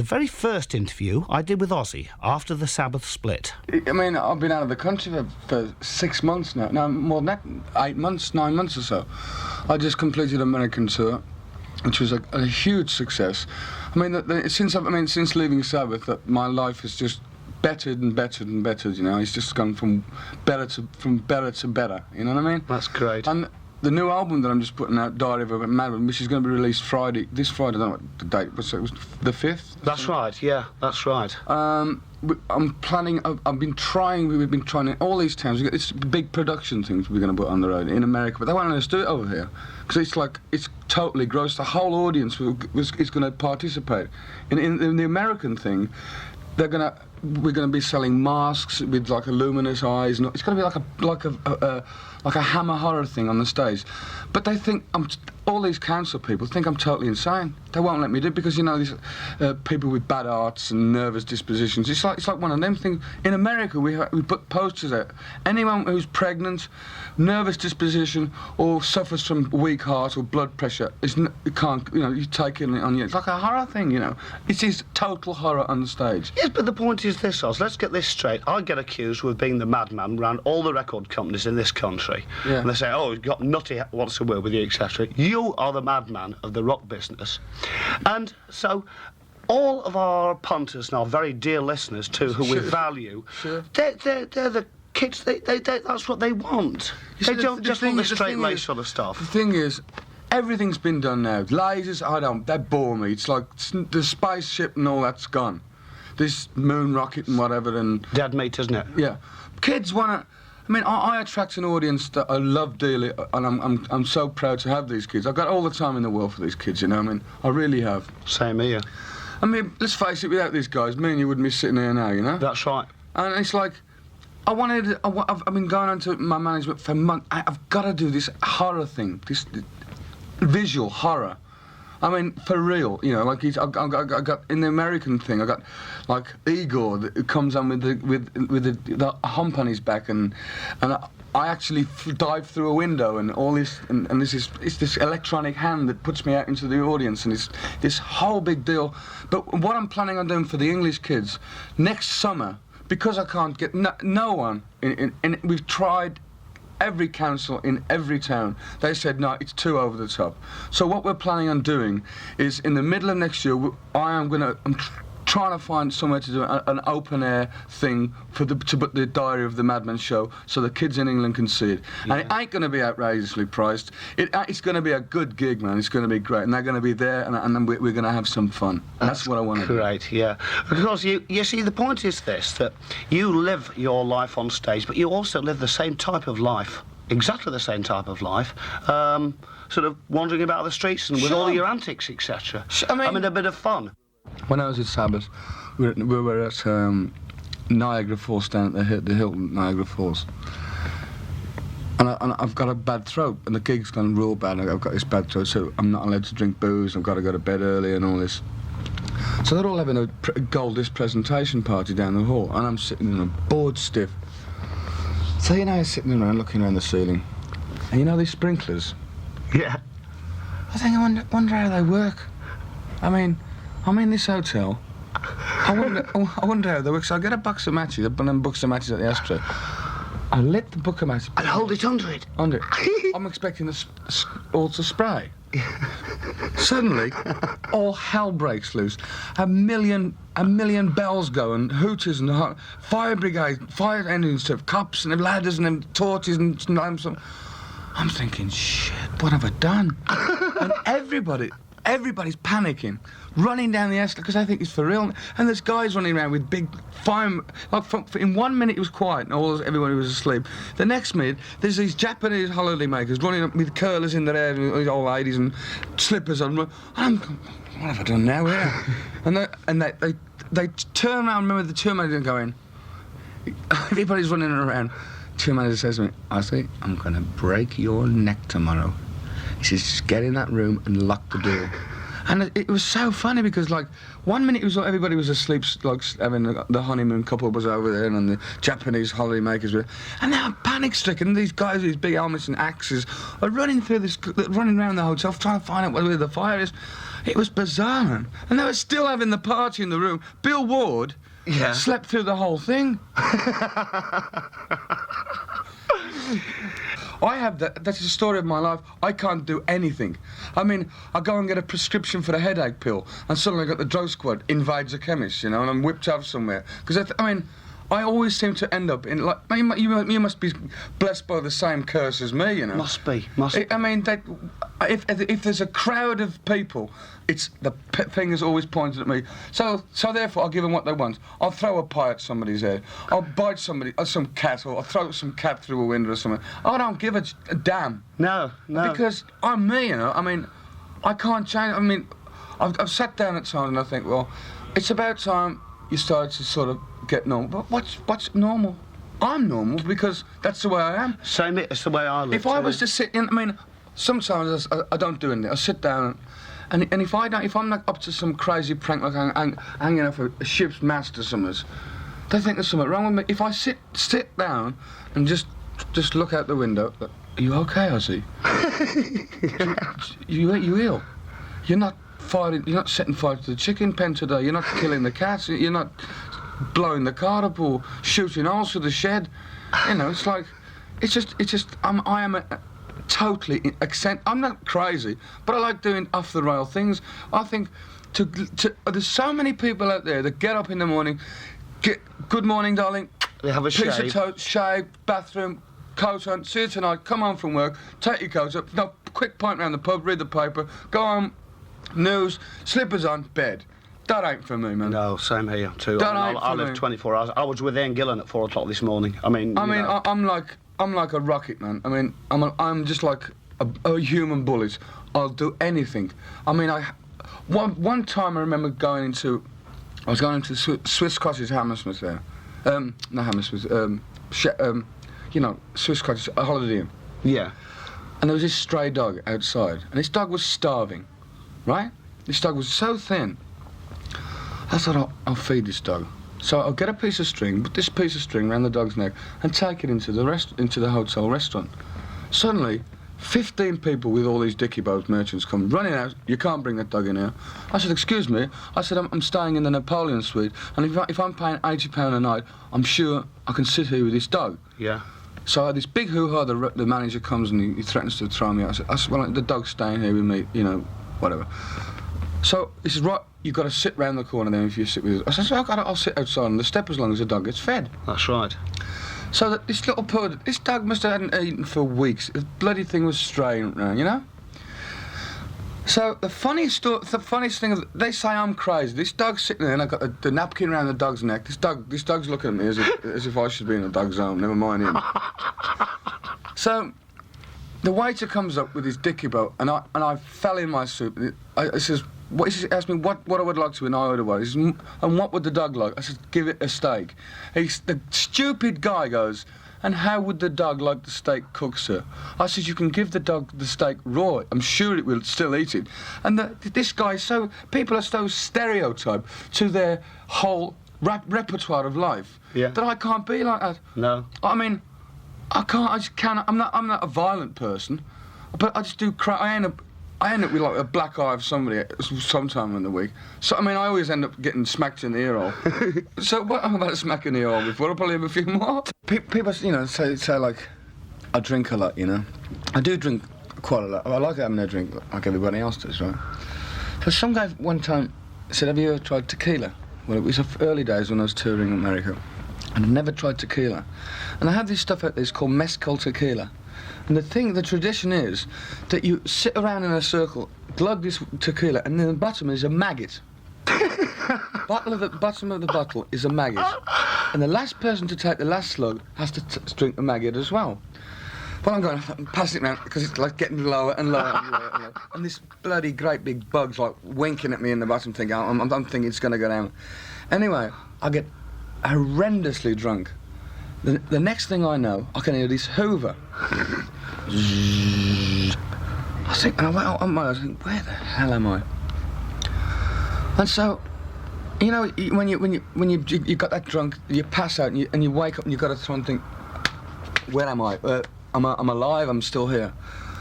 very first interview I did with Ozzy after the Sabbath split. I mean, I've been out of the country for 6 months now. No, more than that, 8 months, 9 months or so. I just completed an American tour, which was a huge success. I mean, since leaving Sabbath, that my life has just bettered and bettered and bettered. You know, it's just gone from better to better. You know what I mean? That's great. And the new album that I'm just putting out, Diary of a Madman, which is going to be released this Friday, I don't know what the date was, it was the 5th? That's right, yeah, that's right. I'm planning, we've been trying in all these towns. It's big production things we're going to put on the road in America, but they won't let us do it over here. Because it's totally gross. The whole audience is going to participate. In the American thing, we're going to be selling masks with like luminous eyes. And it's going to be like a Hammer horror thing on the stage. But they think all these council people think I'm totally insane. They won't let me do it because, you know, these people with bad hearts and nervous dispositions. It's like one of them things. In America, we put posters out. Anyone who's pregnant, nervous disposition, or suffers from weak heart or blood pressure, you take it on you. It's like a horror thing, you know. It is total horror on the stage. Yes, but the point is this, Oz. Let's get this straight. I get accused with being the madman around all the record companies in this country. Yeah. And they say, oh, you've got nutty, wants to work with you, etc. You are the madman of the rock business. And so all of our punters and our very dear listeners, too, who we value, they're the kids, that's what they want. They don't just want the straight-laced sort of stuff. The thing is, everything's been done now. Lasers, they bore me. It's like the spaceship and all that's gone. This moon rocket and whatever and... Dead meat, isn't it? Yeah. Kids want to... I mean, I attract an audience that I love dearly, and I'm so proud to have these kids. I've got all the time in the world for these kids, you know. I mean, I really have. Same here. I mean, let's face it, without these guys, me and you wouldn't be sitting here now, you know. That's right. And it's like, I've been going on to my management for months. I've got to do this horror thing, this visual horror. I mean, for real, you know, like I got in the American thing. I got like Igor that comes on with the hump on his back, and I actually dive through a window, and all this, and it's this electronic hand that puts me out into the audience, and it's this whole big deal. But what I'm planning on doing for the English kids next summer, because I can't get no one, and we've tried. Every council in every town, they said, no, it's too over the top. So what we're planning on doing is in the middle of next year, I'm trying to find somewhere to do an open air thing to put the Diary of the Madman show so the kids in England can see it. Yeah. And it ain't going to be outrageously priced. It's going to be a good gig, man. It's going to be great. And they're going to be there, and we're going to have some fun. And that's what I want to do. Great, yeah. Because you see, the point is this, that you live your life on stage, but you also live the same type of life, exactly the same type of life, sort of wandering about the streets and with all your antics, etc. I mean, a bit of fun. When I was at Sabbath, we were at Niagara Falls, down at the Hilton, Niagara Falls. And I've got a bad throat, and the gig's gone real bad. I've got this bad throat, so I'm not allowed to drink booze. I've got to go to bed early and all this. So they're all having a Goldist presentation party down the hall, and I'm sitting in a bored stiff. So, you know, I'm sitting around looking around the ceiling, and you know these sprinklers? Yeah. I wonder how they work. I mean, I'm in this hotel. I wonder how they work. So I get a box of matches, one of them box of matches at the ashtray. I lit the book of matches. And hold it under it. Under it. I'm expecting all to spray. Suddenly, all hell breaks loose. A million bells go and hooters and fire brigade, fire engines, cops and ladders and torches and I'm thinking, shit, what have I done? And everybody's panicking, running down the escalator because I think it's for real. And there's guys running around with big fire. Like in 1 minute it was quiet and everybody was asleep. The next minute there's these Japanese holiday makers running up with curlers in their hair, and these old ladies and slippers on. And I'm going, what have I done now here? and they turn around. Remember the tour manager going. Everybody's running around. Tour manager says to me, Ozzy, I'm going to break your neck tomorrow. He says, just get in that room and lock the door. And it was so funny because, like, 1 minute it was like everybody was asleep, like having the honeymoon couple was over there, and the Japanese holiday makers were, and now panic-stricken. These guys with these big helmets and axes are running around the hotel trying to find out where the fire is. It was bizarre, man. And they were still having the party in the room. Bill Ward slept through the whole thing. That's the story of my life. I can't do anything. I mean, I go and get a prescription for the headache pill, and suddenly I got the drug squad invades a chemist, you know, and I'm whipped out somewhere. Because, I always seem to end up in, like, you must be blessed by the same curse as me, you know. Must be. I mean, if there's a crowd of people, it's the finger is always pointed at me. So therefore, I'll give them what they want. I'll throw a pie at somebody's head. I'll bite some cat, or I'll throw some cat through a window or something. I don't give a damn. No. Because I'm me, you know. I mean, I can't change. I mean, I've sat down at times and I think, well, it's about time you started to sort of get normal. But what's normal? I'm normal because that's the way I am. Same, it's the way I live. If I was to sit in, I mean, sometimes I don't do anything. I sit down, and if I'm not up to some crazy prank like hanging off a ship's mast or something, they think there's something wrong with me. If I sit down and just look out the window, are you okay, Ozzy? you ill? You're not setting fire to the chicken pen today. You're not killing the cats. You're not blowing the car up or shooting holes through the shed. You know, it's like, it's just. I am totally accent. I'm not crazy, but I like doing off the rail things. I think there's so many people out there that get up in the morning, get good morning, darling. They have a piece shave. of toast, shave, bathroom, coat on. See you tonight. Come home from work. Take your coat up. No, quick pint round the pub. Read the paper. Go home. News. Slippers on. Bed. That ain't for me, man. No, same here too. I live 24 hours. I was with Ian Gillan at 4 o'clock this morning. I'm like a rocket, man. I mean, I'm just like a human bullet. I'll do anything. I mean, one time I remember I was going into Swiss Cottage Hammersmith there. Not Hammersmith. Swiss Cottage, a Holiday Inn. Yeah. And there was this stray dog outside, and this dog was starving, right? This dog was so thin. I thought, I'll feed this dog. So I'll get a piece of string, put this piece of string around the dog's neck, and take it into the hotel restaurant. Suddenly, 15 people with all these dicky boat merchants come running out. You can't bring that dog in here. I said, excuse me. I said, I'm staying in the Napoleon suite, and if I'm paying £80 a night, I'm sure I can sit here with this dog. Yeah. So I had this big hoo-ha. The manager comes and he threatens to throw me out. I said, well, the dog's staying here with me, you know, whatever. So he says, right, you've got to sit round the corner then if you sit with us. I said, I'll sit outside on the step as long as the dog gets fed. That's right. So this dog must have hadn't eaten for weeks. The bloody thing was straying around, you know? So the funniest thing, they say I'm crazy. This dog's sitting there and I've got the napkin around the dog's neck. This dog's looking at me as if I should be in a dog's home, never mind him. So the waiter comes up with his dicky boat and I fell in my soup. He says, he asked me what I would like to, and I ordered one. He says, and what would the dog like? I said, give it a steak. The stupid guy goes, and how would the dog like the steak cooked, sir? I said, you can give the dog the steak raw. I'm sure it will still eat it. And this guy, people are so stereotyped to their whole repertoire of life that I can't be like that. No. I mean, I'm not a violent person, but I just do crap. I end up with like a black eye of somebody sometime in the week. So, I mean, I always end up getting smacked in the ear hole. So, what I'm about to smack in the ear hole before? I'll probably have a few more. People, you know, say like, I drink a lot, you know. I do drink quite a lot. I like having a drink like everybody else does, right? So some guy one time said, have you ever tried tequila? Well, it was early days when I was touring America. And I'd never tried tequila. And I have this stuff out there, it's called mezcal tequila. And the tradition is that you sit around in a circle, glug this tequila, and in the bottom is a maggot. Bottom of the bottle is a maggot. And the last person to take the last slug has to drink the maggot as well. Well, I'm passing it around because it's like getting lower and lower and lower and lower. And this bloody great big bug's like winking at me in the bottom, thinking, I'm thinking it's going to go down. Anyway, I get horrendously drunk. The next thing I know, I can hear this Hoover. I think, and I went out on my, I think, where the hell am I? And so, you know, when you got that drunk, you pass out and you wake up and you got to try and think, where am I? I'm alive. I'm still here.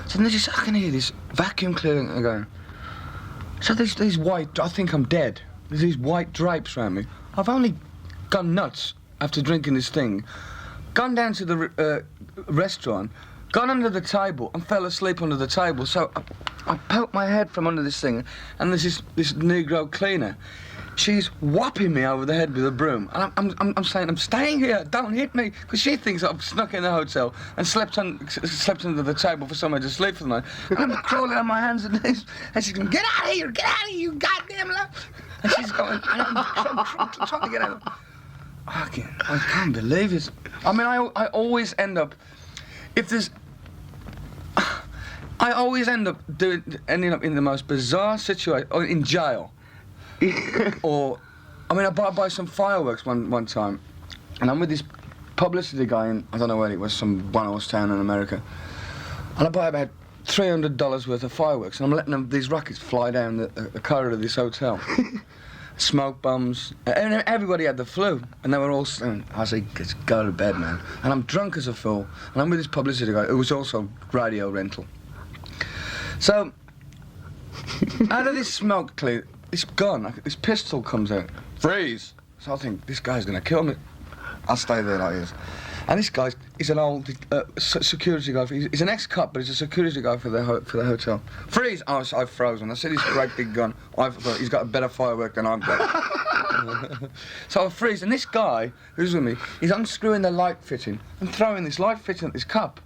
So then I can hear this vacuum clearing and going. So these white, I think I'm dead. There's these white drapes around me. I've only gone nuts after drinking this thing, gone down to the restaurant, gone under the table and fell asleep under the table. So I poked my head from under this thing, and there's this Negro cleaner. She's whopping me over the head with a broom, and I'm saying, I'm staying here, don't hit me, because she thinks I've snuck in the hotel and slept under the table for somewhere to sleep for the night. And I'm crawling on my hands and knees, and she's going, get out of here, you goddamn lie. And she's going, and I'm trying to get out. I can't believe it. I mean, I always end up, I always end up ending up in the most bizarre situation, or in jail. Or, I mean, I buy some fireworks one time, and I'm with this publicity guy in, I don't know where it was, some one-horse town in America, and I buy about $300 worth of fireworks, and I'm letting these rockets fly down the corridor of this hotel. Smoke bombs, and everybody had the flu, and they were all saying, I said, go to bed, man. And I'm drunk as a fool, and I'm with this publicity guy who was also radio rental. So, out of this smoke clear, this gun, this pistol comes out. Freeze! So I think, this guy's gonna kill me. I'll stay there like this. And this guy, he's an old security guy. He's an ex-cop, but he's a security guy for the hotel. Freeze! Oh, I've frozen. I see this great big gun. He's got a better firework than I've got. So I freeze, and this guy who's with me, he's unscrewing the light fitting and throwing this light fitting at this cop.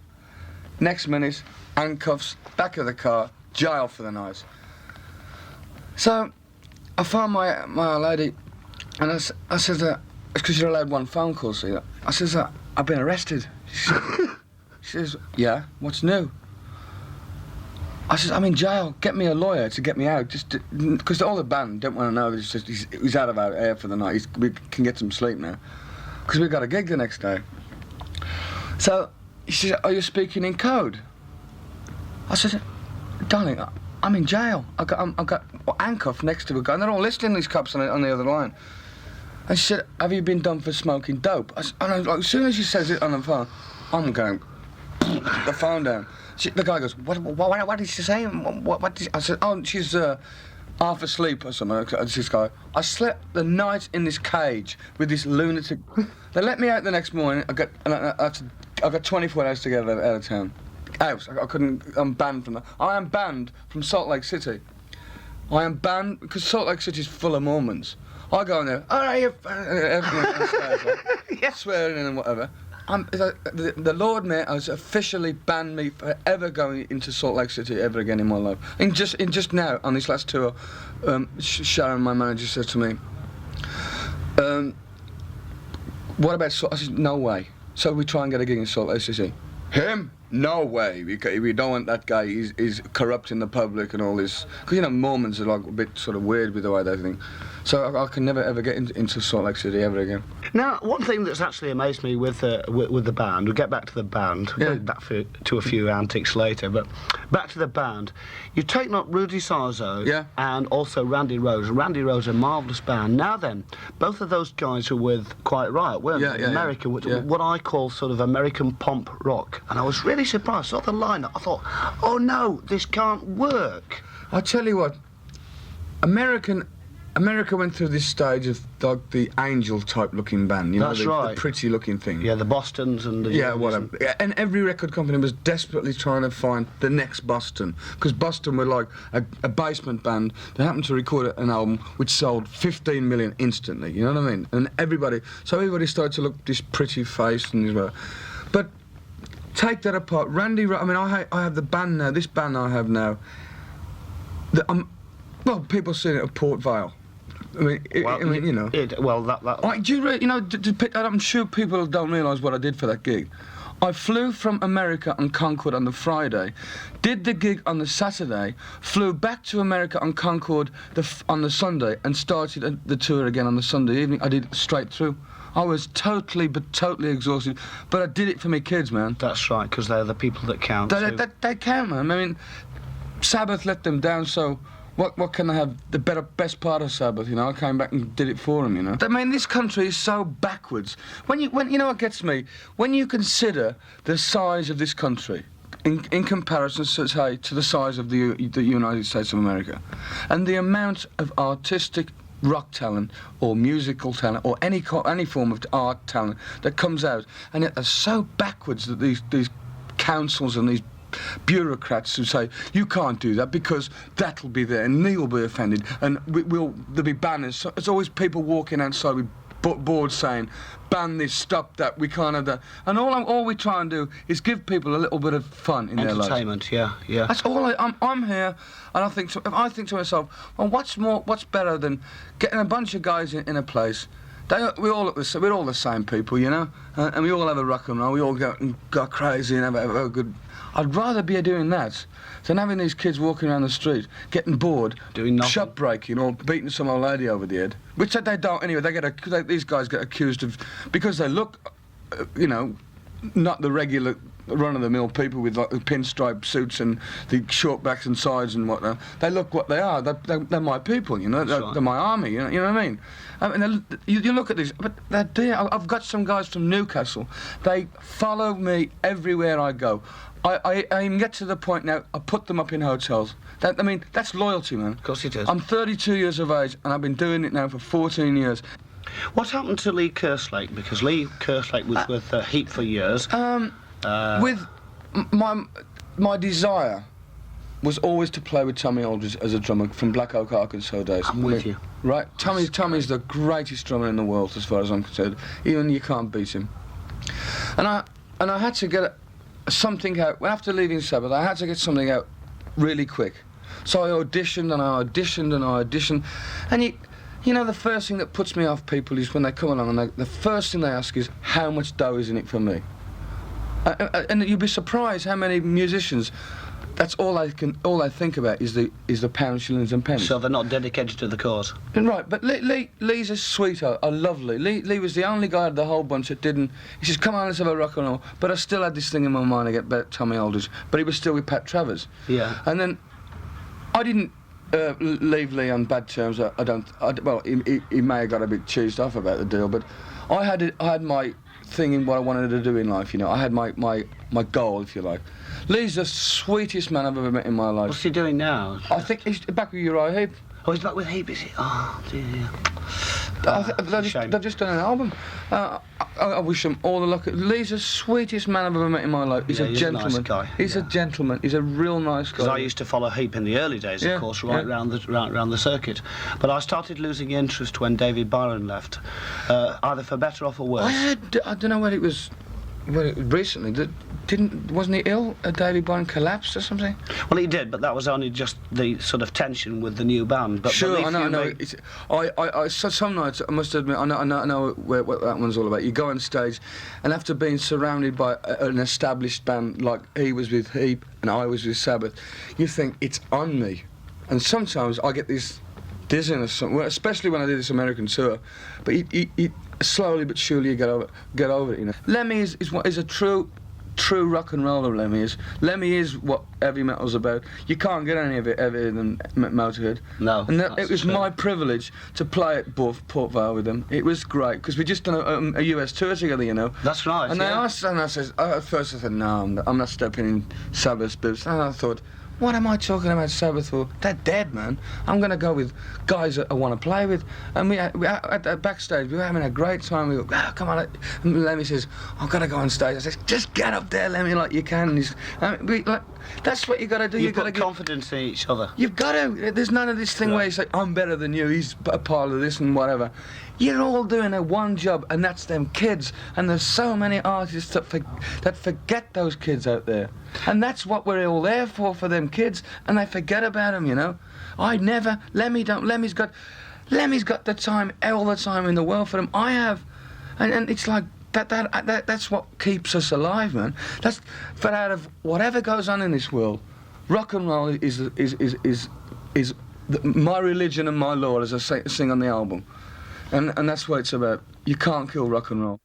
Next minute, handcuffs, back of the car, jail for the night. So I found my old lady, and I said, it's because you're allowed one phone call, see that? I says, I've been arrested. She says, yeah, what's new? I says, I'm in jail, get me a lawyer to get me out, just because all the band don't want to know that he's out of our air for the night, we can get some sleep now, because we've got a gig the next day. So she said, are you speaking in code? I said, darling, I'm in jail. I got handcuffed next to a guy, and they're all listening, these cops on the other line. And she said, have you been done for smoking dope? And as soon as she says it on the phone, I'm going, the phone down. The guy goes, what did she say? What did she? I said, oh, she's half asleep or something. This guy, I slept the night in this cage with this lunatic. They let me out the next morning. I got 24 hours to get out of town. I'm banned from that. I am banned from Salt Lake City. I am banned because Salt Lake City is full of Mormons. I go in there, all right, everyone swearing and whatever. The Lord Mayor has officially banned me forever going into Salt Lake City ever again in my life. And just now, on this last tour, Sharon, my manager, said to me, what about Salt? I said, no way. So we try and get a gig in Salt Lake City. Him? No way. We don't want that guy. He's corrupting the public and all this. Because, you know, Mormons are like a bit sort of weird with the way they think. So I can never ever get into Salt Lake City ever again. Now, one thing that's actually amazed me with the band, we'll get back to the band, yeah. Back to a few antics later, but back to the band. You've taken up Rudy Sarzo, yeah, and also Randy Rhoads. Randy Rhoads, a marvellous band. Now then, both of those guys were with Quiet Riot, weren't they? Yeah, America, what I call sort of American pomp rock. And I was really surprised. I saw the lineup. I thought, oh no, this can't work. I tell you what, America went through this stage of like the angel type looking band, you know, the pretty looking thing. Yeah, the Bostons and the... Yeah, whatever. And every record company was desperately trying to find the next Boston, because Boston were like a basement band that happened to record an album which sold 15 million instantly, you know what I mean? And everybody started to look this pretty face and this. But take that apart, I have the band now, this band I have now, well, people see it at Port Vale. You know. Do you really, you know, I'm sure people don't realise what I did for that gig. I flew from America on Concorde on the Friday, did the gig on the Saturday, flew back to America on Concorde on the Sunday, and started the tour again on the Sunday evening. I did it straight through. I was totally exhausted, but I did it for my kids, man. That's right, because they're the people that count. They count, man. I mean, Sabbath let them down, so what can I have? The best part of Sabbath, you know? I came back and did it for them, you know? I mean, this country is so backwards. When you know what gets me? When you consider the size of this country, in comparison, say, to the size of the United States of America, and the amount of artistic rock talent or musical talent or any form of art talent that comes out, and yet they're so backwards that these councils and these bureaucrats who say you can't do that because that'll be there and Neil will be offended and there'll be banners. So it's always people walking outside with boards saying ban this, stop that, we can't have that, and all we try and do is give people a little bit of fun in their lives. Entertainment, yeah. That's all. I'm here, and I think to myself, well, what's better than getting a bunch of guys in a place. We're all the same people, you know, and we all have a rock and roll. We all go crazy and have a good. I'd rather be doing that than having these kids walking around the street, getting bored, doing nothing, shop breaking or beating some old lady over the head. Which they don't anyway. These guys get accused of because they look, you know, not the regular run-of-the-mill people with like the pinstripe suits and the short backs and sides and whatnot. They look what they are. They're my people, you know. They're my army. You know what I mean? You look at these, but they're dear. I've got some guys from Newcastle. They follow me everywhere I go. I even get to the point now, I put them up in hotels. That's loyalty, man. Of course it is. I'm 32 years of age, and I've been doing it now for 14 years. What happened to Lee Kerslake? Because Lee Kerslake was with Heap for years. With my desire was always to play with Tommy Aldridge as a drummer from Black Oak, Arkansas days. I'm with you. Right? Tommy's the greatest drummer in the world as far as I'm concerned. Even you can't beat him. And I had to get something out. After leaving Sabbath, I had to get something out really quick. So I auditioned and I auditioned and I auditioned. And you know, the first thing that puts me off people is when they come along and the first thing they ask is, how much dough is in it for me? And you'd be surprised how many musicians, that's all I think about is the pounds, shillings and pennies. So they're not dedicated to the cause. Right, but Lee's a sweetheart, a lovely. Lee was the only guy of the whole bunch that didn't. He says, "Come on, let's have a rock and roll." But I still had this thing in my mind to get back Tommy Aldridge. But he was still with Pat Travers. Yeah. And then I didn't leave Lee on bad terms. Well, he may have got a bit cheesed off about the deal, but I had my thing in what I wanted to do in life. You know, I had my goal, if you like. Lee's the sweetest man I've ever met in my life. What's he doing now? I think he's back with Uriah Heep. Oh, he's back with Heap, is he? Oh, dear. They've just done an album. I wish him all the luck. Lee's the sweetest man I've ever met in my life. He's a gentleman. He's a nice guy. He's a gentleman. He's a real nice guy. Because I used to follow Heap in the early days, of course, right round the circuit. But I started losing interest when David Byron left, either for better or for worse. I don't know what it was. Recently, wasn't he ill? David Byron collapsed or something? Well, he did, but that was only just the sort of tension with the new band. But sure, I know. So some nights, I must admit, I know what that one's all about. You go on stage, and after being surrounded by an established band like he was with Heap and I was with Sabbath, you think it's on me, and sometimes I get this dizziness, especially when I did this American tour. But slowly but surely you get over it, you know. Lemmy is a true rock and roller. Lemmy is what heavy metal's about. You can't get any of it heavier than Motorhead. No. And it was my privilege to play at Port Vale with them. It was great because we just done a US tour together, you know. That's right. And I said, at first I said, no, I'm not stepping in Sabbath's boots. And I thought, what am I talking about Sabbath for? They're dead, man. I'm going to go with guys that I want to play with. And we at the backstage, we were having a great time. We go, come on. And Lemmy says, I've got to go on stage. I said, just get up there, Lemmy, like you can. That's what you got to do. You got to get confidence in each other. You've got to. There's none of this thing where you say, I'm better than you, he's a part of this and whatever. You're all doing a one job, and that's them kids. And there's so many artists that forget those kids out there. And that's what we're all there for them kids. And they forget about them, you know. Lemmy's got the time, all the time in the world for them. I have. And it's like, that's what keeps us alive, man. But out of whatever goes on in this world, rock and roll is my religion and my Lord, as I sing on the album. And that's what it's about. You can't kill rock and roll.